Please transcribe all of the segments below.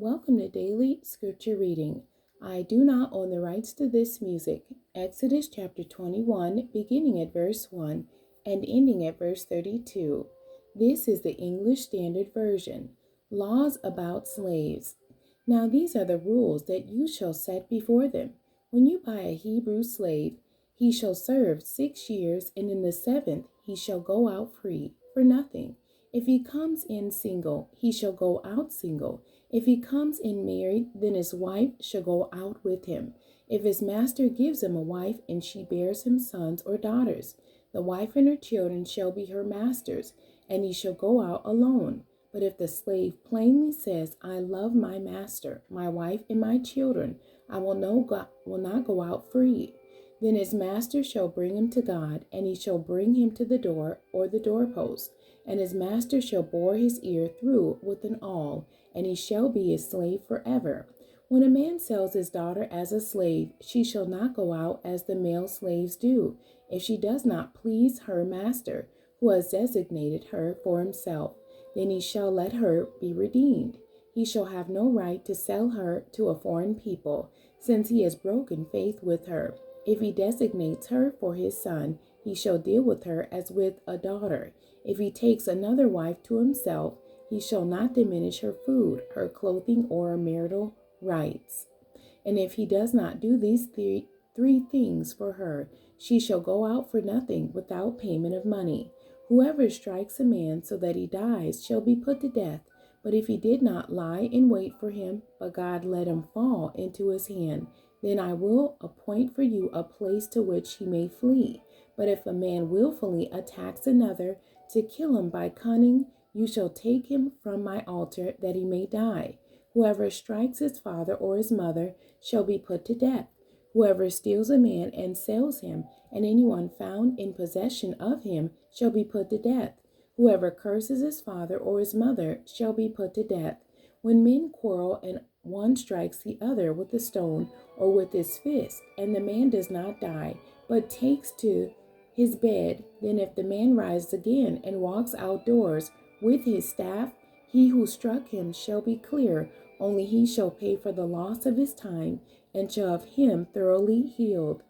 Welcome to Daily Scripture Reading. I do not own the rights to this music. Exodus chapter 21, beginning at verse 1 and ending at verse 32. This is the English Standard Version. Laws about slaves. Now these are the rules that you shall set before them. When you buy a Hebrew slave, he shall serve 6 years, and in the seventh he shall go out free for nothing. If he comes in single, he shall go out single. If he comes in married, then his wife shall go out with him. If his master gives him a wife, and she bears him sons or daughters, the wife and her children shall be her master's, and he shall go out alone. But if the slave plainly says, I love my master, my wife, and my children, I will not go out free. Then his master shall bring him to God, and he shall bring him to the door or the doorpost. And his master shall bore his ear through with an awl, and he shall be his slave forever. When a man sells his daughter as a slave, she shall not go out as the male slaves do, if she does not please her master, who has designated her for himself. Then he shall let her be redeemed. He shall have no right to sell her to a foreign people, since he has broken faith with her. If he designates her for his son, he shall deal with her as with a daughter. If he takes another wife to himself, he shall not diminish her food, her clothing, or her marital rights. And if he does not do these three things for her, she shall go out for nothing without payment of money. Whoever strikes a man so that he dies shall be put to death. But if he did not lie in wait for him, but God let him fall into his hand, then I will appoint for you a place to which he may flee. But if a man willfully attacks another to kill him by cunning, you shall take him from my altar that he may die. Whoever strikes his father or his mother shall be put to death. Whoever steals a man and sells him, and anyone found in possession of him shall be put to death. Whoever curses his father or his mother shall be put to death. When men quarrel and one strikes the other with a stone or with his fist, and the man does not die, but takes to his bed, then if the man rises again and walks outdoors with his staff, he who struck him shall be clear, only he shall pay for the loss of his time, and shall have him thoroughly healed.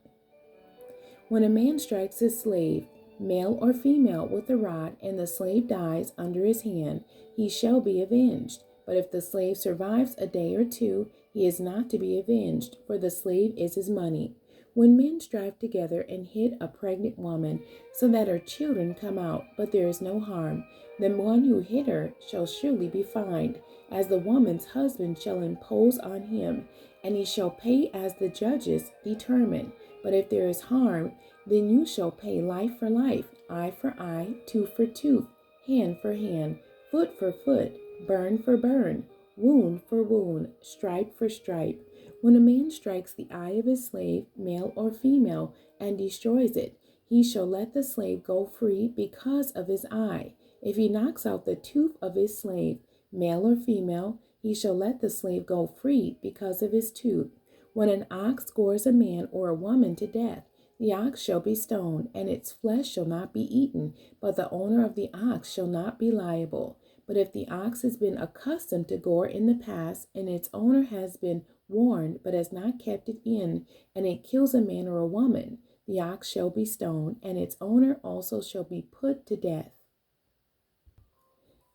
When a man strikes his slave, male or female, with a rod, and the slave dies under his hand, he shall be avenged. But if the slave survives a day or two, he is not to be avenged, for the slave is his money. When men strive together and hit a pregnant woman, so that her children come out, but there is no harm, the one who hit her shall surely be fined, as the woman's husband shall impose on him, and he shall pay as the judges determine. But if there is harm, then you shall pay life for life, eye for eye, tooth for tooth, hand for hand, foot for foot, burn for burn, wound for wound, stripe for stripe. When a man strikes the eye of his slave, male or female, and destroys it, he shall let the slave go free because of his eye. If he knocks out the tooth of his slave, male or female, he shall let the slave go free because of his tooth. When an ox gores a man or a woman to death, the ox shall be stoned, and its flesh shall not be eaten, but the owner of the ox shall not be liable. But if the ox has been accustomed to gore in the past, and its owner has been warned but has not kept it in, and it kills a man or a woman, the ox shall be stoned, and its owner also shall be put to death.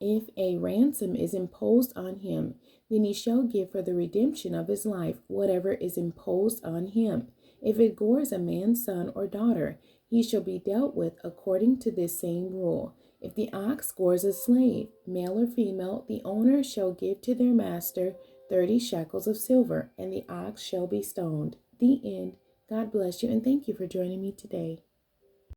If a ransom is imposed on him, then he shall give for the redemption of his life whatever is imposed on him. If it gores a man's son or daughter, he shall be dealt with according to this same rule. If the ox gores a slave, male or female, the owner shall give to their master 30 shekels of silver, and the ox shall be stoned. The end. God bless you, and thank you for joining me today.